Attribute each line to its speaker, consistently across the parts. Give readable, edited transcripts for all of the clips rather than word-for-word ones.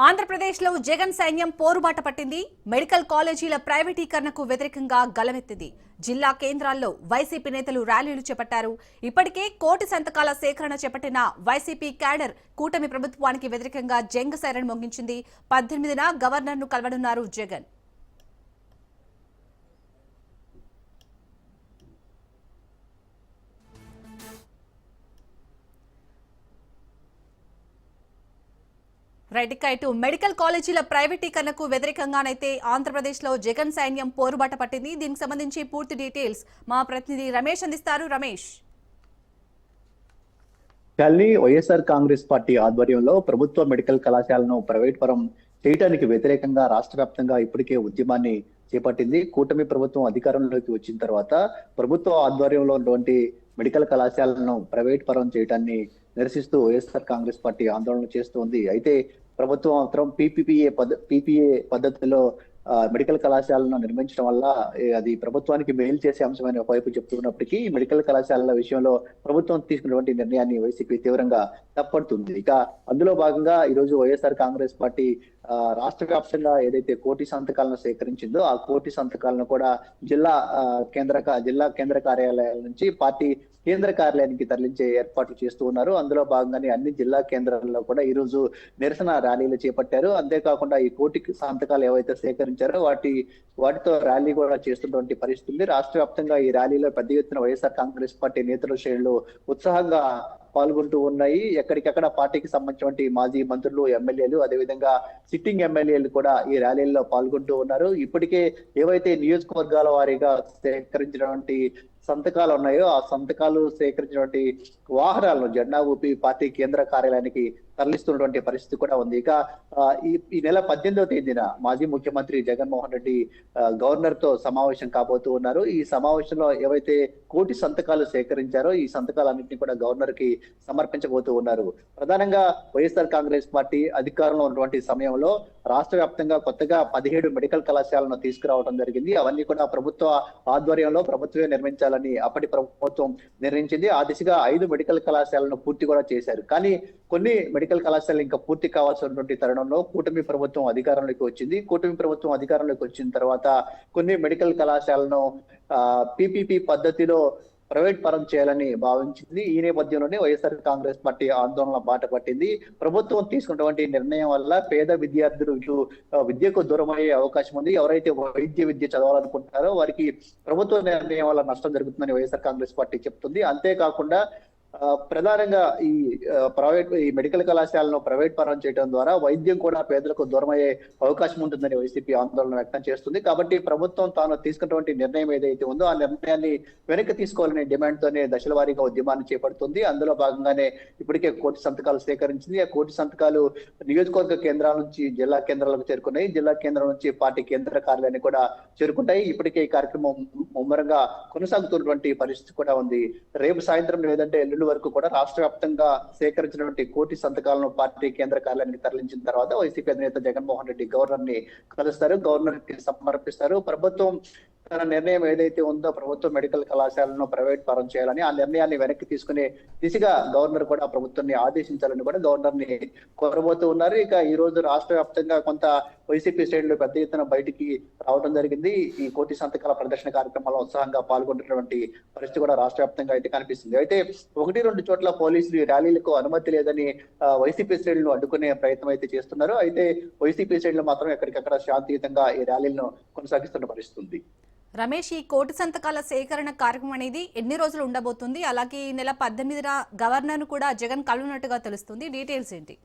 Speaker 1: ఆంధ్రప్రదేశ్లో జగన్ సైన్యం పోరుబాట పట్టింది. మెడికల్ కాలేజీల ప్రైవేటీకరణకు వ్యతిరేకంగా గలమెత్తింది. జిల్లా కేంద్రాల్లో వైసీపీ నేతలు ర్యాలీలు చేపట్టారు. ఇప్పటికే కోటి సంతకాల సేకరణ చేపట్టిన వైసీపీ క్యాడర్ కూటమి ప్రభుత్వానికి వ్యతిరేకంగా జంగ్ సైరన్ మోగించింది. 18న గవర్నర్ను కలవనున్నారు జగన్. ఇటు మెడికల్ కాలేజీల ప్రైవేటీకరణకు వ్యతిరేకంగానైతే ఆంధ్రప్రదేశ్లో జగన్ సైన్యం పోరుబాట పట్టింది. దీనికి సంబంధించి పూర్తి డీటెయిల్స్ మా ప్రతినిధి రమేష్ అందిస్తారు. రమేష్,
Speaker 2: వైఎస్ఆర్ కాంగ్రెస్ పార్టీ ఆధ్వర్యంలో ప్రభుత్వ మెడికల్ కళాశాలను ప్రైవేట్ పరం చేయడానికి వ్యతిరేకంగా రాష్ట్ర వ్యాప్తంగా ఇప్పటికే ఉద్యమాన్ని చేపట్టింది. కూటమి ప్రభుత్వం అధికారంలోకి వచ్చిన తర్వాత ప్రభుత్వ ఆధ్వర్యంలో ఉన్నటువంటి మెడికల్ కళాశాలను ప్రైవేట్ పరం చేయడాన్ని నిరసిస్తూ వైఎస్ఆర్ కాంగ్రెస్ పార్టీ ఆందోళన చేస్తోంది. అయితే ప్రభుత్వం మాత్రం పీపీఏ పద్ధతిలో మెడికల్ కళాశాలను నిర్మించడం వల్ల అది ప్రభుత్వానికి మేలు చేసే అంశమైన వైపు చెప్తున్నప్పటికీ మెడికల్ కళాశాలల విషయంలో ప్రభుత్వం తీసుకున్నటువంటి నిర్ణయాన్ని వైసీపీ తీవ్రంగా తప్పడుతుంది. ఇక అందులో భాగంగా ఈరోజు వైఎస్ఆర్ కాంగ్రెస్ పార్టీ రాష్ట్ర వ్యాప్తంగా ఏదైతే కోటి సంతకాలను సేకరించిందో ఆ కోటి సంతకాలను కూడా జిల్లా కేంద్ర కార్యాలయాల నుంచి పార్టీ కేంద్ర కార్యాలయానికి తరలించే ఏర్పాట్లు చేస్తూ ఉన్నారు. అందులో భాగంగానే అన్ని జిల్లా కేంద్రాల్లో కూడా ఈ రోజు నిరసన ర్యాలీలు చేపట్టారు. అంతేకాకుండా ఈ కోటి సంతకాలు ఏవైతే సేకరించారో వాటితో ర్యాలీ కూడా చేస్తున్నటువంటి పరిస్థితి ఉంది. రాష్ట్ర వ్యాప్తంగా ఈ ర్యాలీలో పెద్ద ఎత్తున వైఎస్ఆర్ కాంగ్రెస్ పార్టీ నేతల శ్రేణులు ఉత్సాహంగా పాల్గొంటూ ఉన్నాయి. ఎక్కడికెక్కడ పార్టీకి సంబంధించినటువంటి మాజీ మంత్రులు, ఎమ్మెల్యేలు, అదేవిధంగా సిట్టింగ్ ఎమ్మెల్యేలు కూడా ఈ ర్యాలీల్లో పాల్గొంటూ ఉన్నారు. ఇప్పటికే ఏవైతే నియోజకవర్గాల వారీగా సేకరించినటువంటి సంతకాలు ఉన్నాయో ఆ సంతకాలు సేకరించినటువంటి వాహనాలను జెండా ఊపి పార్టీ కేంద్ర కార్యాలయానికి తరలిస్తున్నటువంటి పరిస్థితి కూడా ఉంది. ఇక ఈ నెల 18వ తేదీన మాజీ ముఖ్యమంత్రి జగన్మోహన్ రెడ్డి గవర్నర్ తో సమావేశం కాబోతూ ఉన్నారు. ఈ సమావేశంలో ఏవైతే కోటి సంతకాలు సేకరించారో ఈ సంతకాలన్నింటినీ కూడా గవర్నర్ కి సమర్పించబోతూ ఉన్నారు. ప్రధానంగా వైఎస్ఆర్ కాంగ్రెస్ పార్టీ అధికారంలో ఉన్నటువంటి సమయంలో రాష్ట్ర వ్యాప్తంగా కొత్తగా 17 మెడికల్ కళాశాలను తీసుకురావడం జరిగింది. అవన్నీ కూడా ప్రభుత్వ ఆధ్వర్యంలో ప్రభుత్వమే నిర్మించాలని అప్పటి ప్రభుత్వం నిర్ణయించింది. ఆ దిశగా 5 మెడికల్ కళాశాలను పూర్తి కూడా చేశారు. కానీ కొన్ని మెడికల్ కళాశాలలు ఇంకా పూర్తి కావాల్సినటువంటి తరుణంలో కూటమి ప్రభుత్వం అధికారంలోకి వచ్చింది. కూటమి ప్రభుత్వం అధికారంలోకి వచ్చిన తర్వాత కొన్ని మెడికల్ కళాశాలను పీపీపీ పద్ధతిలో ప్రైవేట్ పరం చేయాలని భావించింది. ఈ నేపథ్యంలోనే వైఎస్ఆర్ కాంగ్రెస్ పార్టీ ఆందోళన బాట పట్టింది. ప్రభుత్వం తీసుకున్నటువంటి నిర్ణయం వల్ల పేద విద్యార్థులు విద్యకు దూరం అయ్యే అవకాశం ఉంది. ఎవరైతే విద్య చదవాలనుకుంటారో వారికి ప్రభుత్వ నిర్ణయం వల్ల నష్టం జరుగుతుందని వైఎస్ఆర్ కాంగ్రెస్ పార్టీ చెప్తుంది. అంతేకాకుండా ప్రధానంగా ఈ మెడికల్ కళాశాలను ప్రైవేట్ పరం చేయడం ద్వారా వైద్యం కూడా పేదలకు దూరమయ్యే అవకాశం ఉంటుందని వైసీపీ ఆందోళన వ్యక్తం చేస్తుంది. కాబట్టి ప్రభుత్వం తాను తీసుకున్నటువంటి నిర్ణయం ఏదైతే ఉందో ఆ నిర్ణయాన్ని వెనక్కి తీసుకోవాలనే డిమాండ్ తోనే దశల వారీగా ఉద్యమాన్ని చేపడుతుంది. అందులో భాగంగానే ఇప్పటికే కోటి సంతకాలు సేకరించింది. ఆ కోటి సంతకాలు నియోజకవర్గ కేంద్రాల నుంచి జిల్లా కేంద్రాలకు చేరుకున్నాయి. జిల్లా కేంద్రం నుంచి పార్టీ కేంద్ర కార్యాలయాన్ని కూడా చేరుకుంటాయి. ఇప్పటికే ఈ కార్యక్రమం ముమ్మరంగా కొనసాగుతున్నటువంటి పరిస్థితి కూడా ఉంది. రేపు సాయంత్రం లేదంటే ఎల్లుండి వరకు కూడా రాష్ట్ర వ్యాప్తంగా సేకరించినటువంటి కోటి సంతకాలను పార్టీ కేంద్ర కార్యాలయానికి తరలించిన తర్వాత వైసీపీ అధినేత జగన్మోహన్ రెడ్డి గవర్నర్ ని కలుస్తారు, గవర్నర్ కి సమర్పిస్తారు. ప్రభుత్వం తన నిర్ణయం ఏదైతే ఉందో ప్రభుత్వ మెడికల్ కళాశాలను ప్రైవేట్ పరం చేయాలని ఆ నిర్ణయాన్ని వెనక్కి తీసుకునే దిశగా గవర్నర్ కూడా ప్రభుత్వాన్ని ఆదేశించాలని కూడా గవర్నర్ ని కోరబోతూ ఉన్నారు. ఇక ఈ రోజు రాష్ట్ర వ్యాప్తంగా కొంత వైసీపీ శ్రేణులు పెద్ద ఎత్తున బయటికి రావడం జరిగింది. ఈ కోటి సంతకాల ప్రదర్శన కార్యక్రమంలో ఉత్సాహంగా పాల్గొంటున్నటువంటి పరిస్థితి కూడా రాష్ట్ర వ్యాప్తంగా అయితే కనిపిస్తుంది. అయితే 1-2 చోట్ల పోలీసులు ఈ ర్యాలీలకు అనుమతి లేదని వైసీపీ శ్రేణులు అడ్డుకునే ప్రయత్నం అయితే చేస్తున్నారు. అయితే వైసీపీ శ్రేణులు మాత్రం ఎక్కడికక్కడ శాంతియుతంగా ఈ ర్యాలీలను కొనసాగిస్తున్న పరిస్థితి.
Speaker 1: రమేష్, ఈ కోటి సంతకాల సేకరణ కార్యక్రమం అనేది ఎన్ని రోజులు ఉండబోతుంది? అలాగే ఈ నెల 18న గవర్నర్ కూడా జగన్ కలవనట్టుగా తెలుస్తుంది. డీటెయిల్స్ ఏంటి?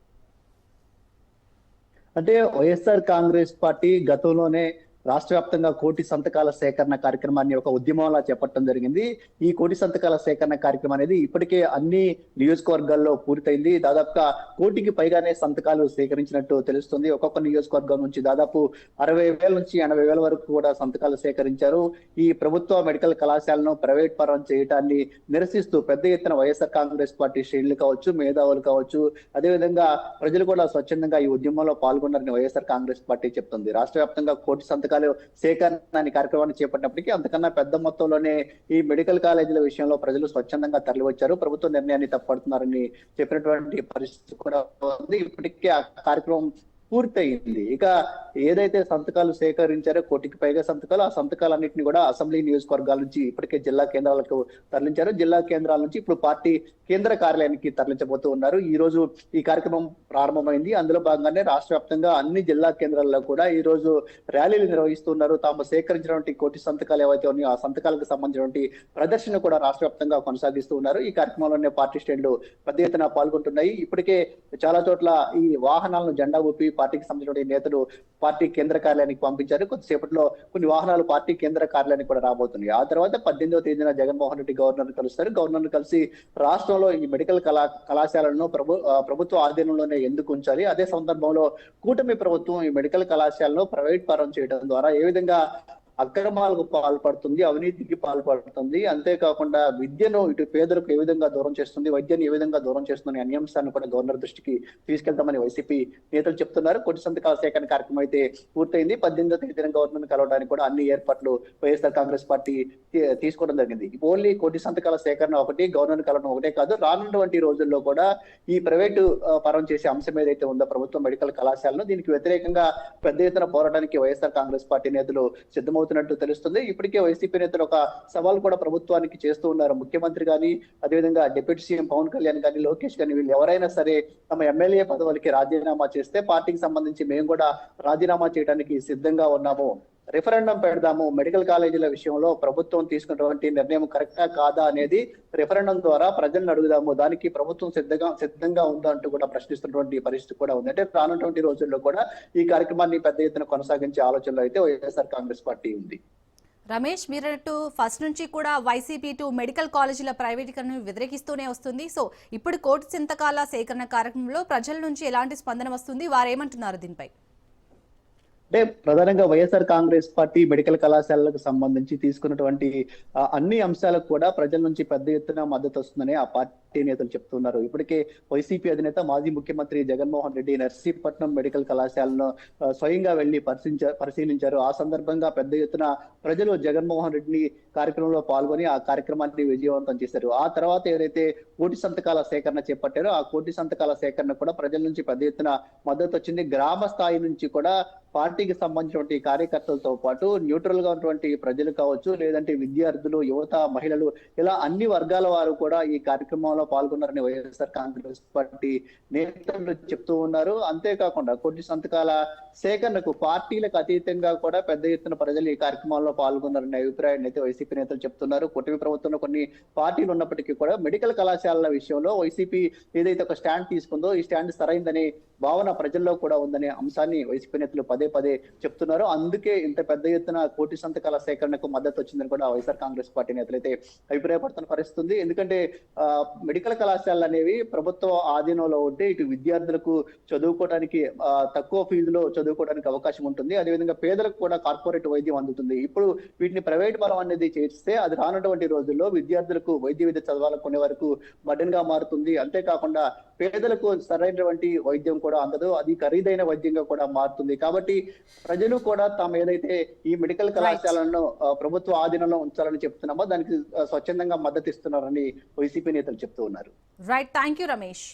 Speaker 2: అంటే వైఎస్ఆర్ కాంగ్రెస్ పార్టీ గతంలోనే రాష్ట్ర వ్యాప్తంగా కోటి సంతకాల సేకరణ కార్యక్రమాన్ని ఒక ఉద్యమంలా చేపట్టడం జరిగింది. ఈ కోటి సంతకాల సేకరణ కార్యక్రమం అనేది ఇప్పటికే అన్ని నియోజకవర్గాల్లో పూర్తయింది. దాదాపుగా కోటికి పైగానే సంతకాలు సేకరించినట్టు తెలుస్తుంది. ఒక్కొక్క నియోజకవర్గం నుంచి దాదాపు 60,000 నుంచి 80,000 వరకు కూడా సంతకాలు సేకరించారు. ఈ ప్రభుత్వ మెడికల్ కళాశాలను ప్రైవేట్ పరం చేయడాన్ని నిరసిస్తూ పెద్ద ఎత్తున వైఎస్ఆర్ కాంగ్రెస్ పార్టీ శ్రేణులు కావచ్చు, మేధావులు కావచ్చు, అదేవిధంగా ప్రజలు కూడా స్వచ్ఛందంగా ఈ ఉద్యమంలో పాల్గొన్నారని వైఎస్ఆర్ కాంగ్రెస్ పార్టీ చెప్తుంది. రాష్ట్ర వ్యాప్తంగా కోటి సంతకాలు సేకరణ కార్యక్రమాన్ని చేపట్టినప్పటికీ అంతకన్నా పెద్ద మొత్తంలోనే ఈ మెడికల్ కాలేజీల విషయంలో ప్రజలు స్వచ్ఛందంగా తరలివచ్చారు. ప్రభుత్వ నిర్ణయాన్ని తప్పడుతున్నారని చెప్పినటువంటి పరిస్థితి కూడా ఉంది. ఇప్పటికే ఆ కార్యక్రమం పూర్తయింది. ఇక ఏదైతే సంతకాలు సేకరించారో 1,000కి పైగా సంతకాలు, ఆ సంతకాలన్నింటినీ కూడా అసెంబ్లీ నియోజకవర్గాల నుంచి ఇప్పటికే జిల్లా కేంద్రాలకు తరలించారు. జిల్లా కేంద్రాల నుంచి ఇప్పుడు పార్టీ కేంద్ర కార్యాలయానికి తరలించబోతూ ఉన్నారు. ఈ రోజు ఈ కార్యక్రమం ప్రారంభమైంది. అందులో భాగంగానే రాష్ట్ర వ్యాప్తంగా అన్ని జిల్లా కేంద్రాల్లో కూడా ఈ రోజు ర్యాలీలు నిర్వహిస్తున్నారు. తాము సేకరించినటువంటి 1,000 సంతకాలు ఏవైతే ఉన్నాయో ఆ సంతకాలకు సంబంధించినటువంటి ప్రదర్శన కూడా రాష్ట్ర వ్యాప్తంగా కొనసాగిస్తూ ఉన్నారు. ఈ కార్యక్రమంలోనే పార్టీ శ్రేణులు పెద్ద ఎత్తున పాల్గొంటున్నాయి. ఇప్పటికే చాలా చోట్ల ఈ వాహనాలను జెండా ఊపి పార్టీకి సంబంధించిన నేతలు పార్టీ కేంద్ర కార్యాలయానికి పంపించారు. కొద్దిసేపట్లో కొన్ని వాహనాలు పార్టీ కేంద్ర కార్యాలయానికి కూడా రాబోతున్నాయి. ఆ తర్వాత 18వ తేదీన జగన్మోహన్ రెడ్డి గవర్నర్ కలుస్తారు. గవర్నర్ కలిసి రాష్ట్రంలో ఈ మెడికల్ కళాశాలను ప్రభుత్వ ఆధీనంలోనే ఎందుకు ఉంచాలి, అదే సందర్భంలో కూటమి ప్రభుత్వం ఈ మెడికల్ కళాశాలను ప్రైవేట్ పరం చేయడం ద్వారా ఏ విధంగా అక్రమాలకు పాల్పడుతుంది, అవినీతికి పాల్పడుతుంది, అంతేకాకుండా విద్యను ఇటు పేదలకు ఏ విధంగా దూరం చేస్తుంది, వైద్యాన్ని ఏ విధంగా దూరం చేస్తుంది అనే అంశాన్ని కూడా గవర్నర్ దృష్టికి తీసుకెళ్తామని వైసీపీ నేతలు చెప్తున్నారు. 1,000 సంతకాల సేకరణ కార్యక్రమం అయితే పూర్తయింది. 18వ తేదీన గవర్నర్ కలవడానికి కూడా అన్ని ఏర్పాట్లు వైఎస్ఆర్ కాంగ్రెస్ పార్టీ తీసుకోవడం జరిగింది. ఓన్లీ 1,000 సంతకాల సేకరణ ఒకటి, గవర్నర్ కలవడం ఒకటే కాదు, రానున్నటువంటి రోజుల్లో కూడా ఈ ప్రైవేటు పరం చేసే అంశం ఏదైతే ఉందో ప్రభుత్వ మెడికల్ కళాశాలను, దీనికి వ్యతిరేకంగా పెద్ద ఎత్తున పోరాటానికి వైఎస్ఆర్ కాంగ్రెస్ పార్టీ నేతలు సిద్ధమవుతున్నట్టు తెలుస్తుంది. ఇప్పటికే వైసీపీ నేతలు ఒక సవాల్ కూడా ప్రభుత్వానికి చేస్తూ ఉన్నారు. ముఖ్యమంత్రి గాని, అదేవిధంగా డిప్యూటీ సీఎం పవన్ కళ్యాణ్ గాని, లోకేష్ గాని, వీళ్ళు ఎవరైనా సరే తమ ఎమ్మెల్యే పదవులకి రాజీనామా చేస్తే పార్టీకి సంబంధించి మేము కూడా రాజీనామా చేయడానికి సిద్ధంగా ఉన్నాము, రిఫరెండం పెడదాము, మెడికల్ కాలేజీల విషయంలో ప్రభుత్వం తీసుకున్నటువంటి నిర్ణయం కరెక్టా కాదా అనేది రిఫరెండం ద్వారా ప్రజలను అడుగుదాము, దానికి ప్రభుత్వం సిద్ధంగా ఉందా అంటూ కూడా ప్రశ్నిస్తున్నటువంటి పరిస్థితి కూడా ఉంది. అంటే రానున్నటువంటి రోజుల్లో కూడా ఈ కార్యక్రమాన్ని పెద్ద ఎత్తున కొనసాగించే ఆలోచనలో అయితే వైఎస్ఆర్ కాంగ్రెస్ పార్టీ ఉంది.
Speaker 1: రమేష్, మీరన్నట్టు ఫస్ట్ నుంచి కూడా వైసీపీ మెడికల్ కాలేజీల ప్రైవేటీకరణను వ్యతిరేకిస్తూనే వస్తుంది. సో ఇప్పుడు 1,000 సంతకాల సేకరణ కార్యక్రమంలో ప్రజల నుంచి ఎలాంటి స్పందన వస్తుంది, వారేమంటున్నారు దీనిపై?
Speaker 2: అంటే ప్రధానంగా వైఎస్ఆర్ కాంగ్రెస్ పార్టీ మెడికల్ కళాశాలలకు సంబంధించి తీసుకున్నటువంటి అన్ని అంశాలకు కూడా ప్రజల నుంచి పెద్ద ఎత్తున మద్దతు వస్తుందని ఆ పార్టీ నేతలు చెప్తున్నారు. ఇప్పటికే వైసీపీ అధినేత మాజీ ముఖ్యమంత్రి జగన్మోహన్ రెడ్డి నర్సీపట్నం మెడికల్ కళాశాలను స్వయంగా వెళ్లి పరిశీలించారు. ఆ సందర్భంగా పెద్ద ఎత్తున ప్రజలు జగన్మోహన్ రెడ్డిని కార్యక్రమంలో పాల్గొని ఆ కార్యక్రమాన్ని విజయవంతం చేశారు. ఆ తర్వాత ఏదైతే 1,000 సంతకాల సేకరణ చేపట్టారో ఆ 1,000 సంతకాల సేకరణ కూడా ప్రజల నుంచి పెద్ద ఎత్తున మద్దతు వచ్చింది. గ్రామ స్థాయి నుంచి కూడా పార్టీకి సంబంధించినటువంటి కార్యకర్తలతో పాటు న్యూట్రల్ గా ఉన్నటువంటి ప్రజలు కావచ్చు, లేదంటే విద్యార్థులు, యువత, మహిళలు, ఇలా అన్ని వర్గాల వారు కూడా ఈ కార్యక్రమంలో పాల్గొన్నారని వైఎస్ఆర్ కాంగ్రెస్ పార్టీ నేతలు చెప్తూ ఉన్నారు. అంతేకాకుండా 1,000 సంతకాల సేకరణకు పార్టీలకు అతీతంగా కూడా పెద్ద ఎత్తున ప్రజలు ఈ కార్యక్రమంలో పాల్గొన్నారనే అభిప్రాయాన్ని అయితే వైసీపీ నేతలు చెప్తున్నారు. కూటమి ప్రభుత్వంలో కొన్ని పార్టీలు ఉన్నప్పటికీ కూడా మెడికల్ కళాశాలల విషయంలో వైసీపీ ఏదైతే ఒక స్టాండ్ తీసుకుందో ఈ స్టాండ్ సరైందని భావన ప్రజల్లో కూడా ఉందనే అంశాన్ని వైసీపీ నేతలు పదే చెప్తున్నారు. అందుకే ఇంత పెద్ద ఎత్తున 1,000 సంతకాల సేకరణకు మద్దతు వచ్చిందని కూడా వైఎస్ఆర్ కాంగ్రెస్ పార్టీ నేతలు అయితే అభిప్రాయపడుతున్న పరిస్థితుంది. ఎందుకంటే మెడికల్ కళాశాలలు అనేవి ప్రభుత్వ ఆధీనంలో ఉంటే ఇటు విద్యార్థులకు చదువుకోవడానికి తక్కువ ఫీజులో చదువుకోవడానికి అవకాశం ఉంటుంది, అదేవిధంగా పేదలకు కూడా కార్పొరేట్ వైద్యం అందుతుంది. ఇప్పుడు వీటిని ప్రైవేట్ పరం అనేది చేస్తే అది రానటువంటి రోజుల్లో విద్యార్థులకు వైద్య విద్య చదవాలనుకునే వరకు బర్డెన్ గా మారుతుంది. అంతేకాకుండా పేదలకు సరైనటువంటి వైద్యం కూడా అందదు, అది ఖరీదైన వైద్యంగా కూడా మారుతుంది. కాబట్టి ప్రజలు కూడా తాము ఏదైతే ఈ మెడికల్ కళాశాలను ప్రభుత్వ ఆధీనంలో ఉంచాలని చెప్తున్నామో దానికి స్వచ్ఛందంగా మద్దతు ఇస్తున్నారని వైసీపీ నేతలు చెప్తూ ఉన్నారు.
Speaker 1: Right, thank you Ramesh.